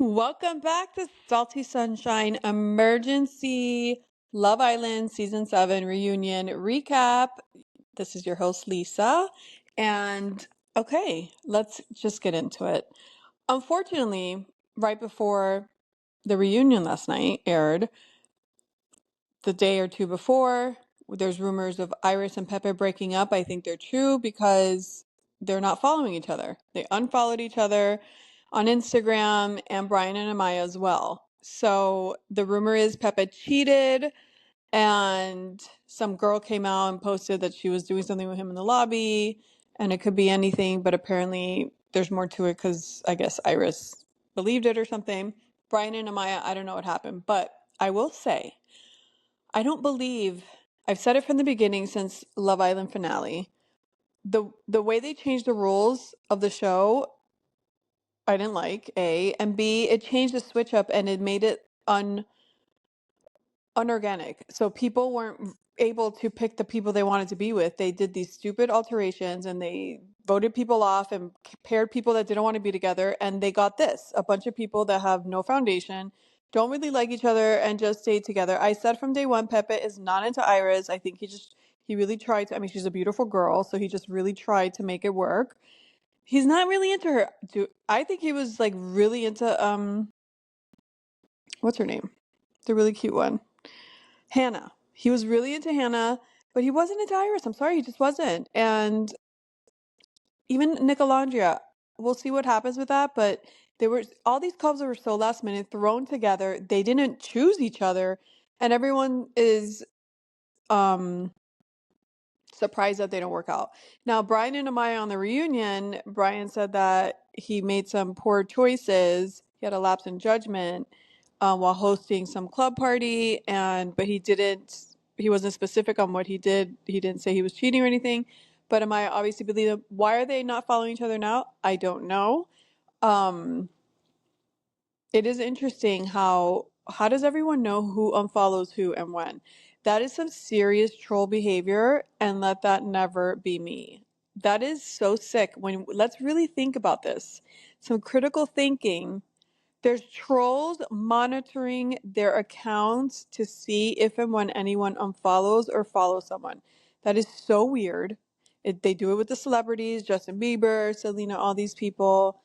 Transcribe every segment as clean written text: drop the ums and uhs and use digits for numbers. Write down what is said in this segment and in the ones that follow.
Welcome back to Salty Sunshine Emergency Love Island Season 7 Reunion Recap. This is your host, Lisa. And okay, let's just get into it. Unfortunately, right before the reunion last night aired, the day or two before, there's rumors of Iris and Pepe breaking up. I think they're true because they're not following each other. They unfollowed each other on Instagram and Brian and Amaya as well. So the rumor is Pepe cheated and some girl came out and posted that she was doing something with him in the lobby and it could be anything, but apparently there's more to it because I guess Iris believed it or something. Brian and Amaya, I don't know what happened, but I will say I don't believe I've said it from the beginning since Love Island finale. The way they changed the rules of the show, I didn't like, A, and B, it changed the switch up and it made it unorganic. So people weren't able to pick the people they wanted to be with. They did these stupid alterations and they voted people off and paired people that didn't want to be together. And they got this a bunch of people that have no foundation, don't really like each other, and just stayed together. I said from day one, Pepe is not into Iris. I think he really tried to. I mean, she's a beautiful girl, so he just really tried to make it work. He's not really into her. I think he was like really into what's her name? The really cute one. Hannah. He was really into Hannah, but he wasn't into Iris. I'm sorry, he just wasn't. And even Nicolandria, we'll see what happens with that. But there were all these couples that were so last minute thrown together. They didn't choose each other, and everyone is um surprised that they don't work out. Now, Brian and Amaya on the reunion, Brian said that he made some poor choices. He had a lapse in judgment while hosting some club party, but he wasn't specific on what he did. He didn't say he was cheating or anything. But Amaya obviously believed him. Why are they not following each other now? I don't know. Um, it is interesting how does everyone know who unfollows who and when? That is some serious troll behavior, and let that never be me. That is so sick. Let's really think about this. Some critical thinking. There's trolls monitoring their accounts to see if and when anyone unfollows or follows someone. That is so weird. They do it with the celebrities, Justin Bieber, Selena, all these people.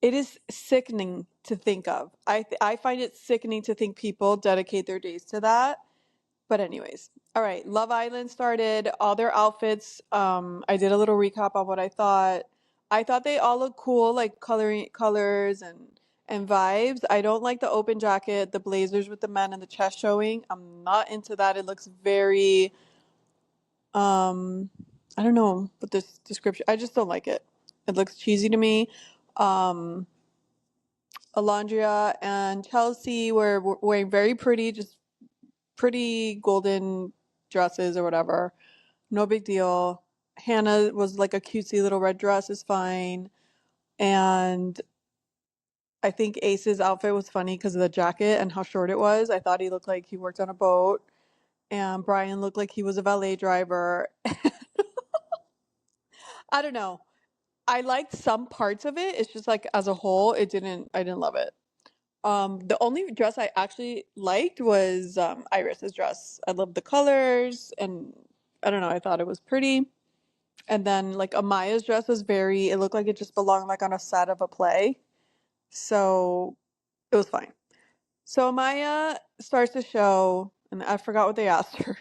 It is sickening to think of. I find it sickening to think people dedicate their days to that. But anyways, all right. Love Island started. All their outfits. I did a little recap on what I thought. I thought they all look cool, like colors and vibes. I don't like the open jacket, the blazers with the men and the chest showing. I'm not into that. It looks very um I don't know what this description. I just don't like it. It looks cheesy to me. Um Alondria and Chelsea were wearing very pretty, just pretty golden dresses or whatever. No big deal. Hannah was like a cutesy little red dress is fine. And I think Ace's outfit was funny because of the jacket and how short it was. I thought he looked like he worked on a boat. And Brian looked like he was a valet driver. I don't know. I liked some parts of it. It's just like as a whole, I didn't love it. The only dress I actually liked was Iris's dress. I loved the colors and I don't know, I thought it was pretty. And then like Amaya's dress was it looked like it just belonged like on a set of a play. So it was fine. So Amaya starts the show and I forgot what they asked her.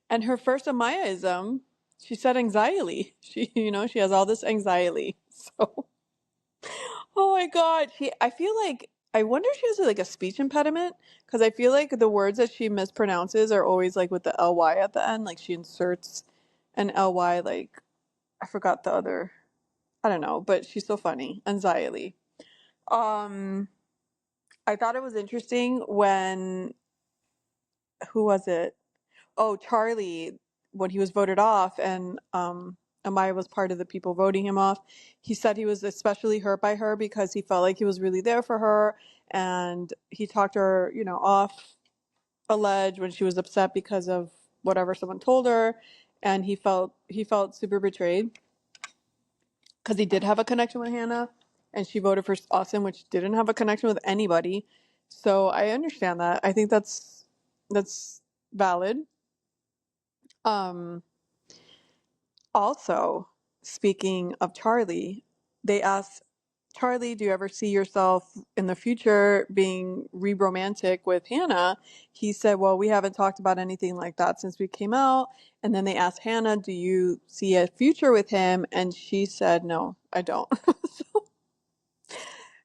And her first Amayaism, she said anxiety. She has all this anxiety. So oh my God. I feel like, I wonder if she has like a speech impediment because I feel like the words that she mispronounces are always like with the ly at the end. Like she inserts an ly, like, I forgot the other, I don't know, but she's so funny. Anxiety. Um, I thought it was interesting when, who was it? Oh, Charlie, when he was voted off and Amaya was part of the people voting him off, he said he was especially hurt by her because he felt like he was really there for her and he talked her, off a ledge when she was upset because of whatever someone told her, and he felt super betrayed because he did have a connection with Hannah. and she voted for Austin, which didn't have a connection with anybody. So I understand that. I think that's valid. Um, Also, speaking of Charlie, they asked Charlie, do you ever see yourself in the future being re-romantic with Hannah? He said, well, we haven't talked about anything like that since we came out. And then they asked Hannah, do you see a future with him? And she said, no, I don't.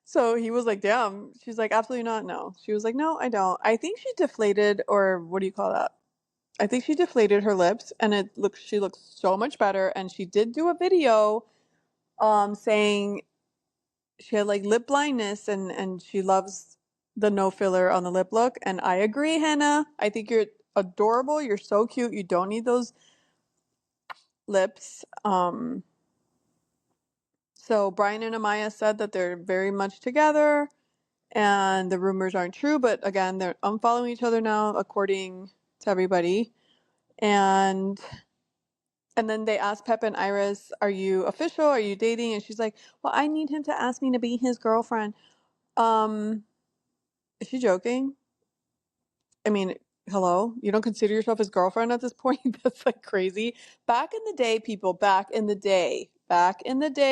So he was like, damn. She's like, absolutely not. No. She was like, no, I don't. I think she deflated, or what do you call that? I think she deflated her lips, and she looks so much better. And she did do a video saying she had like lip blindness, and she loves the no filler on the lip look. And I agree, Hannah. I think you're adorable. You're so cute. You don't need those lips. So Brian and Amaya said that they're very much together, and the rumors aren't true, but again, they're unfollowing each other now, according to everybody. And then they asked Pep and Iris, are you official? Are you dating? And she's like, well, I need him to ask me to be his girlfriend. Um, is she joking? I mean, hello? You don't consider yourself his girlfriend at this point? That's like crazy. Back in the day, people, back in the day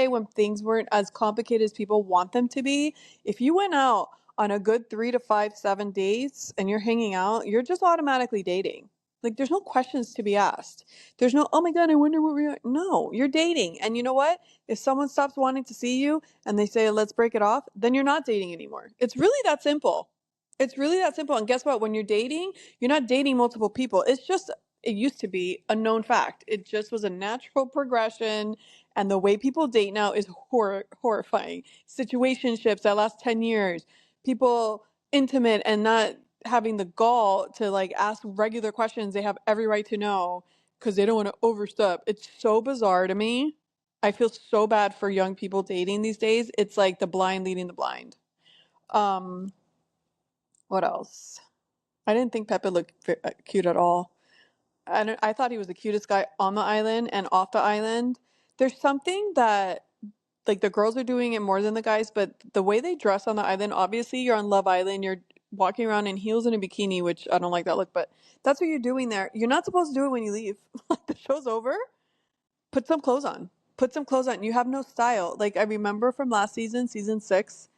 when things weren't as complicated as people want them to be, if you went out on a good 3 to 5, 7 days and you're hanging out, you're just automatically dating. Like, there's no questions to be asked. There's no, oh my God, I wonder what we are. No, you're dating. And you know what? If someone stops wanting to see you and they say, let's break it off, then you're not dating anymore. It's really that simple. It's really that simple. And guess what? When you're dating, you're not dating multiple people. It used to be a known fact. It just was a natural progression. And the way people date now is horrifying. Situationships that last 10 years, people intimate and not having the gall to like ask regular questions they have every right to know because they don't want to overstep. It's so bizarre to me. I feel so bad for young people dating these days. It's like the blind leading the blind. Um, what else? I didn't think Pepe looked cute at all. I thought he was the cutest guy on the island and off the island. There's something that like the girls are doing it more than the guys, but the way they dress on the island, obviously you're on Love Island, you're walking around in heels and a bikini, which I don't like that look, but that's what you're doing there. You're not supposed to do it when you leave. Like the show's over, put some clothes on. Put some clothes on. You have no style. Like I remember from last season, season 6,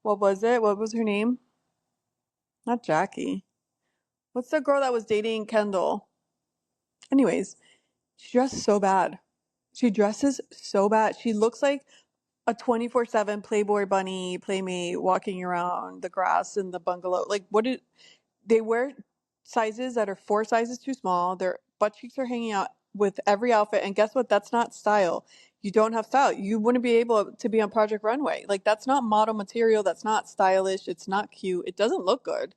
what was it? What was her name? Not Jackie. What's the girl that was dating Kendall? Anyways, she dresses so bad. She dresses so bad. She looks like a 24/7 Playboy bunny playmate walking around the grass in the bungalow. Like, what did they wear sizes that are 4 sizes too small? Their butt cheeks are hanging out with every outfit. And guess what? That's not style. You don't have style. You wouldn't be able to be on Project Runway. Like, that's not model material. That's not stylish. It's not cute. It doesn't look good.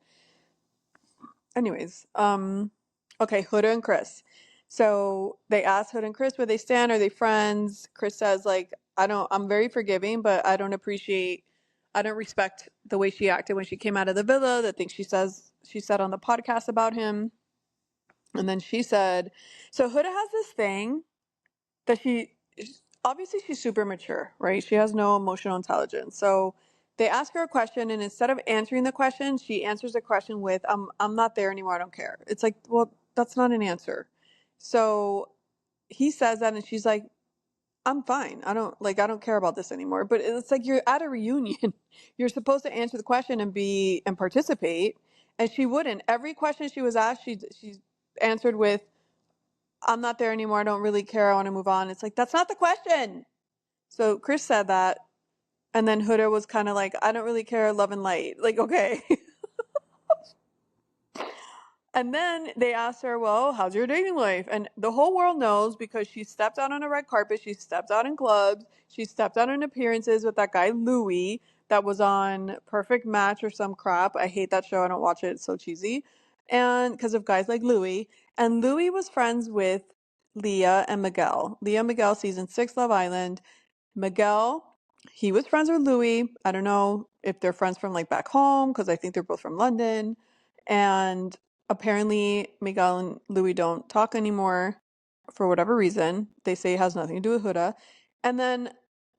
Anyways, okay, Huda and Chris. So they asked Huda and Chris where they stand. Are they friends? Chris says, like, I'm very forgiving, but I don't respect the way she acted when she came out of the villa, the things she said on the podcast about him. And then she said, so Huda has this thing that obviously she's super mature, right? She has no emotional intelligence. So they ask her a question, and instead of answering the question, she answers the question with, I'm not there anymore, I don't care. It's like, well, that's not an answer. So he says that, and she's like, I'm fine. I don't care about this anymore. But it's like you're at a reunion. You're supposed to answer the question and participate. And she wouldn't. Every question she was asked, she answered with, I'm not there anymore. I don't really care. I want to move on. It's like, that's not the question. So Chris said that. And then Huda was kind of like, I don't really care. Love and light. Like, okay. And then they asked her, well, how's your dating life? And the whole world knows because she stepped out on a red carpet. She stepped out in clubs. She stepped out in appearances with that guy, Louis, that was on Perfect Match or some crap. I hate that show. I don't watch it. It's so cheesy. And because of guys like Louis. And Louis was friends with Leah and Miguel. Leah and Miguel, season 6, Love Island. Miguel, he was friends with Louis. I don't know if they're friends from like back home because I think they're both from London. And apparently, Miguel and Louis don't talk anymore for whatever reason. They say it has nothing to do with Huda. And then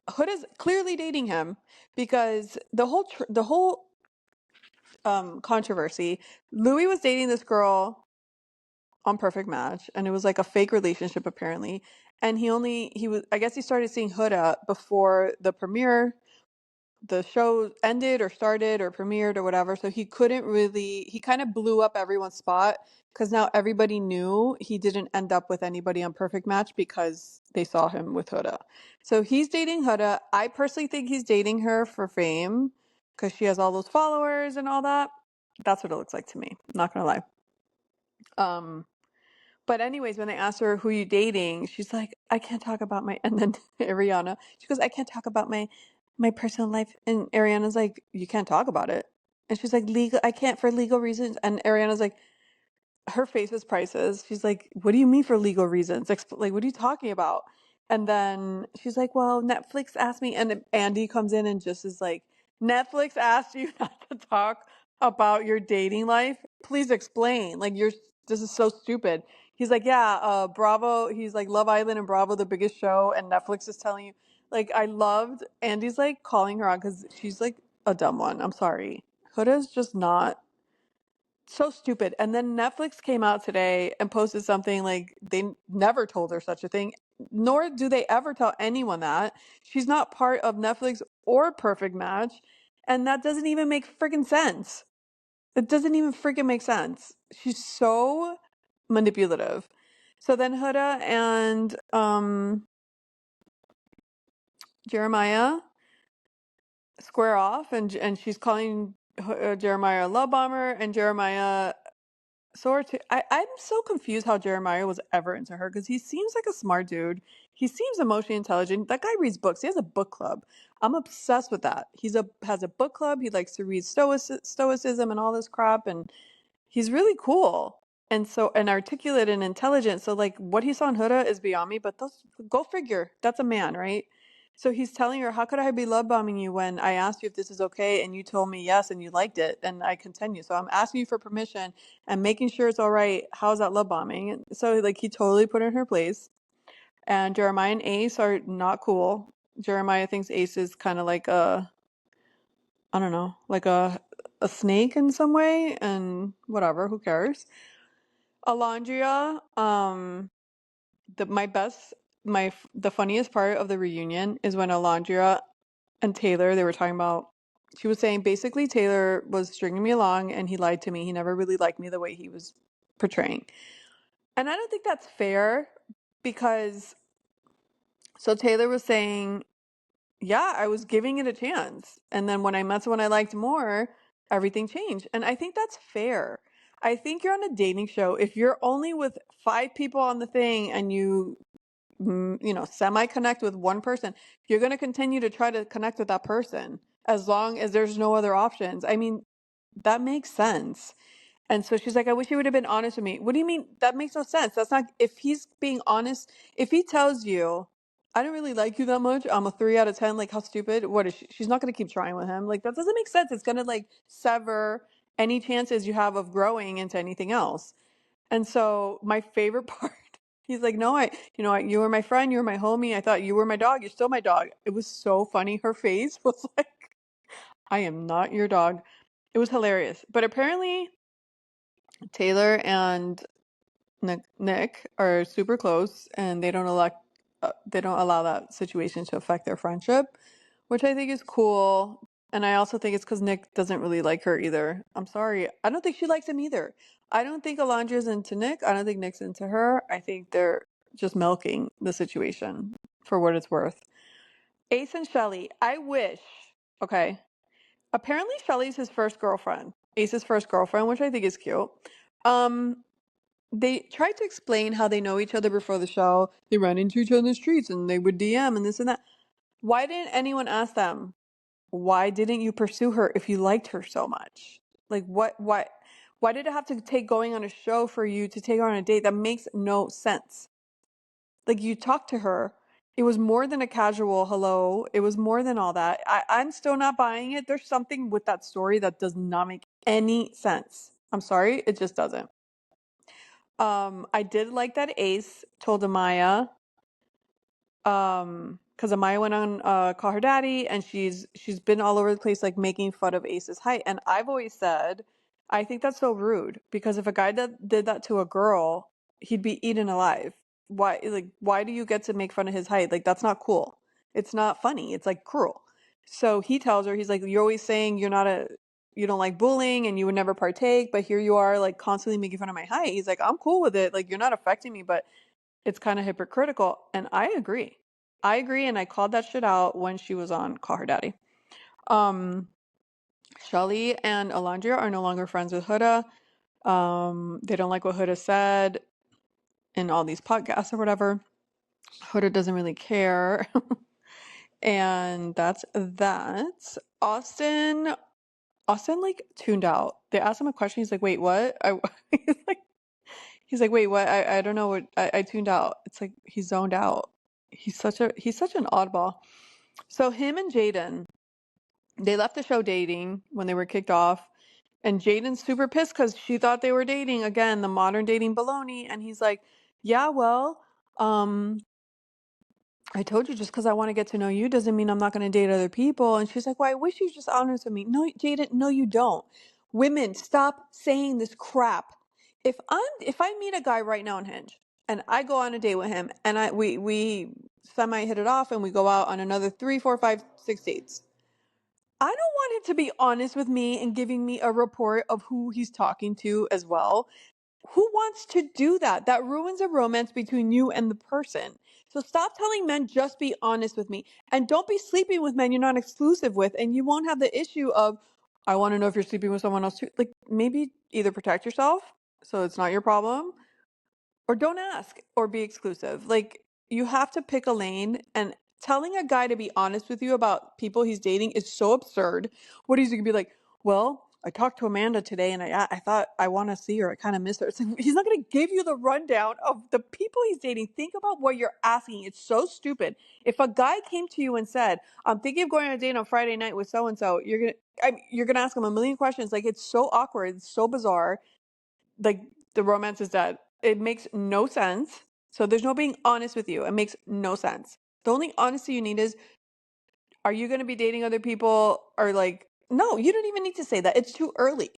Huda's clearly dating him because the whole controversy. Louis was dating this girl on Perfect Match, and it was like a fake relationship apparently. And he was, I guess he started seeing Huda before the premiere, the show ended or started or premiered or whatever. So he kind of blew up everyone's spot because now everybody knew he didn't end up with anybody on Perfect Match because they saw him with Huda. So he's dating Huda. I personally think he's dating her for fame because she has all those followers and all that. That's what it looks like to me. Not gonna lie. Um, but anyways, when they asked her who you dating, she's like, I can't talk about my and then Ariana, she goes, I can't talk about my personal life. And Ariana's like, you can't talk about it. And she's like, legal I can't for legal reasons. And Ariana's like, her face is priceless. She's like, "What do you mean for legal reasons? Like, what are you talking about?" And then she's like, "Well, Netflix asked me," and Andy comes in and just is like, "Netflix asked you not to talk about your dating life. Please explain. Like, this is so stupid." He's like, "Yeah, Bravo." He's like, "Love Island and Bravo, the biggest show, and Netflix is telling you." Like, I loved Andy's like calling her out because she's like a dumb one. I'm sorry, Huda's just not so stupid. And then Netflix came out today and posted something like they never told her such a thing, nor do they ever tell anyone that. She's not part of Netflix or Perfect Match, and that doesn't even make freaking sense. It doesn't even freaking make sense. She's so manipulative. So then Huda and Jeremiah square off, and she's calling Jeremiah a love bomber, and Jeremiah sort of. I'm so confused how Jeremiah was ever into her because he seems like a smart dude. He seems emotionally intelligent. That guy reads books. He has a book club. I'm obsessed with that. Has a book club. He likes to read stoicism and all this crap, and he's really cool and articulate and intelligent. So like what he saw in Huda is beyond me. But those go figure. That's a man, right? So he's telling her, "How could I be love bombing you when I asked you if this is okay and you told me yes and you liked it and I continue? So I'm asking you for permission and making sure it's all right. How's that love bombing?" And so like he totally put her in her place. And Jeremiah and Ace are not cool. Jeremiah thinks Ace is kind of like I don't know, like a snake in some way, and whatever, who cares? Alondria, the my best my the funniest part of the reunion is when Alondria and Taylor, they were talking about, she was saying basically Taylor was stringing me along and he lied to me. He never really liked me the way he was portraying. And I don't think that's fair because so Taylor was saying, yeah, I was giving it a chance. And then when I met someone I liked more, everything changed. And I think that's fair. I think you're on a dating show. If you're only with 5 people on the thing and semi connect with one person, you're going to continue to try to connect with that person as long as there's no other options. I mean, that makes sense. And so she's like, I wish he would have been honest with me. What do you mean? That makes no sense. That's not, if he's being honest, if he tells you, I don't really like you that much, I'm a 3 out of 10, like how stupid, what is she? She's not going to keep trying with him. Like that doesn't make sense. It's going to like sever any chances you have of growing into anything else. And so my favorite part, he's like, no, you were my friend, you were my homie. I thought you were my dog. You're still my dog. It was so funny. Her face was like, I am not your dog. It was hilarious. But apparently Taylor and Nick are super close, and they don't allow that situation to affect their friendship, which I think is cool. And I also think it's because Nick doesn't really like her either. I'm sorry, I don't think she likes him either. I don't think Alondra's into Nick. I don't think Nick's into her. I think they're just milking the situation for what it's worth. Ace and Shelly, I wish. Okay, apparently Shelly's his first girlfriend. Ace's first girlfriend, which I think is cute. Um, they tried to explain how they know each other before the show. They ran into each other in the streets and they would DM and this and that. Why didn't anyone ask them? Why didn't you pursue her if you liked her so much? Like why did it have to take going on a show for you to take her on a date? That makes no sense. Like you talked to her. It was more than a casual hello. It was more than all that. I'm still not buying it. There's something with that story that does not make any sense. I'm sorry, it just doesn't. I did like that Ace told Amaya, because Amaya went on Call Her Daddy, and she's been all over the place like making fun of Ace's height. And I've always said I think that's so rude, because if a guy that did that to a girl, he'd be eaten alive. Why do you get to make fun of his height? Like, that's not cool. It's not funny. It's like cruel. So he tells her, he's like, you're always saying you don't like bullying and you would never partake, but here you are like constantly making fun of my height. He's like, I'm cool with it. Like, you're not affecting me, but it's kind of hypocritical. And I agree. I agree. And I called that shit out when she was on Call Her Daddy. Shelly and Alondra are no longer friends with Huda. They don't like what Huda said in all these podcasts or whatever. Huda doesn't really care. And that's that. Austin like tuned out. They asked him a question. He's like, wait, what? He's like, wait, what? I don't know what I tuned out. It's like he zoned out. He's such an oddball. So him and Jaden, they left the show dating when they were kicked off. And Jaden's super pissed because she thought they were dating. Again, the modern dating baloney. And he's like, yeah, well, I told you, just because I want to get to know you doesn't mean I'm not going to date other people. And she's like, well, I wish you just honest with me. No, Jaden, no, you don't. Women, stop saying this crap. If I meet a guy right now on Hinge and I go on a date with him and we semi hit it off and we go out on another 3, 4, 5, 6 dates, I don't want him to be honest with me and giving me a report of who he's talking to as well. Who wants to do that? That ruins a romance between you and the person. So stop telling men, just be honest with me. And don't be sleeping with men you're not exclusive with. And you won't have the issue of, I want to know if you're sleeping with someone else too. Like, maybe either protect yourself so it's not your problem, or don't ask or be exclusive. Like, you have to pick a lane, and telling a guy to be honest with you about people he's dating is so absurd. What is he gonna be like? Well, I talked to Amanda today and I thought I want to see her. I kind of miss her. It's like, he's not going to give you the rundown of the people he's dating. Think about what you're asking. It's so stupid. If a guy came to you and said, I'm thinking of going on a date on Friday night with so-and-so, you're going to ask him a million questions. Like, it's so awkward. It's so bizarre. Like, the romance is dead. It makes no sense. So there's no being honest with you. It makes no sense. The only honesty you need is, are you going to be dating other people? Or like, no, you don't even need to say that. It's too early.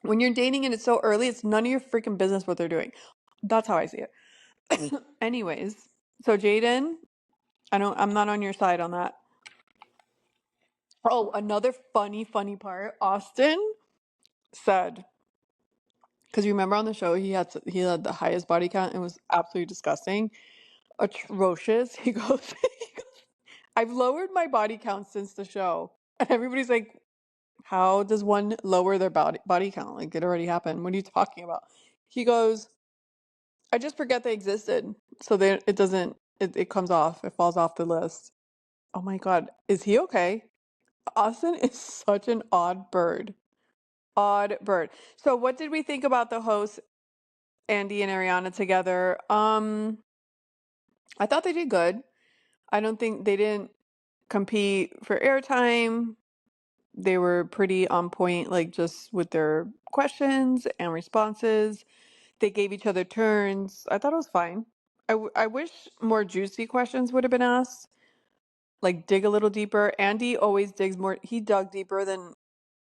When you're dating and it's so early, it's none of your freaking business what they're doing. That's how I see it. Anyways, so Jaden, I'm not on your side on that. Oh, another funny part. Austin said, because you remember on the show he had the highest body count and was absolutely disgusting, atrocious. He goes, I've lowered my body count since the show, and everybody's like, how does one lower their body count? Like, it already happened. What are you talking about? He goes, I just forget they existed. So it comes off. It falls off the list. Oh my God. Is he okay? Austin is such an odd bird. Odd bird. So what did we think about the hosts, Andy and Ariana together? I thought they did good. I don't think they didn't compete for airtime. They were pretty on point, like just with their questions and responses. They gave each other turns. I thought it was fine. I wish more juicy questions would have been asked, like dig a little deeper. Andy always digs more. He dug deeper than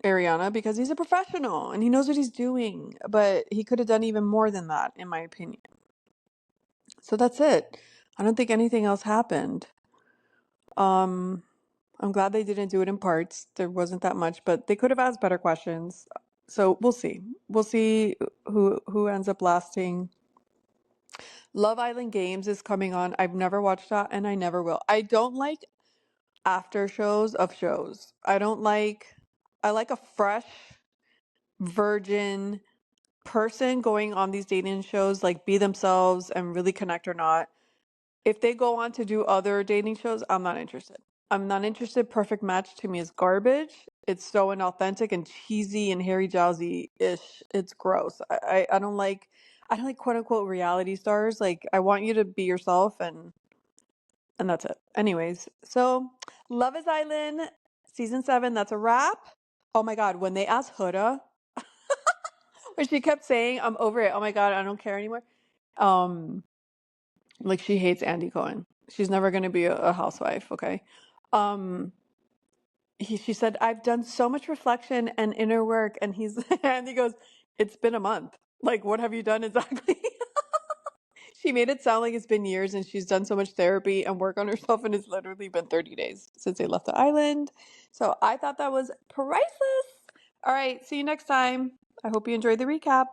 Ariana because he's a professional and he knows what he's doing, but he could have done even more than that, in my opinion. So that's it. I don't think anything else happened. I'm glad they didn't do it in parts. There wasn't that much, but they could have asked better questions. So we'll see. We'll see who ends up lasting. Love Island Games is coming on. I've never watched that and I never will. I don't like after shows of shows. I like a fresh virgin person going on these dating shows, like be themselves and really connect or not. If they go on to do other dating shows, I'm not interested. I'm not interested. Perfect Match to me is garbage. It's so inauthentic and cheesy and Harry Jowsey ish. It's gross. I don't like quote unquote reality stars. Like, I want you to be yourself, and that's it. Anyways, so Love is Island season 7, that's a wrap. Oh my God, when they asked Huda, when she kept saying, I'm over it. Oh my God, I don't care anymore. Like, she hates Andy Cohen. She's never going to be a housewife, okay? Um, she said, I've done so much reflection and inner work. And and he goes, it's been a month. Like, what have you done exactly? She made it sound like it's been years and she's done so much therapy and work on herself, and it's literally been 30 days since they left the island. So I thought that was priceless. All right, see you next time. I hope you enjoyed the recap.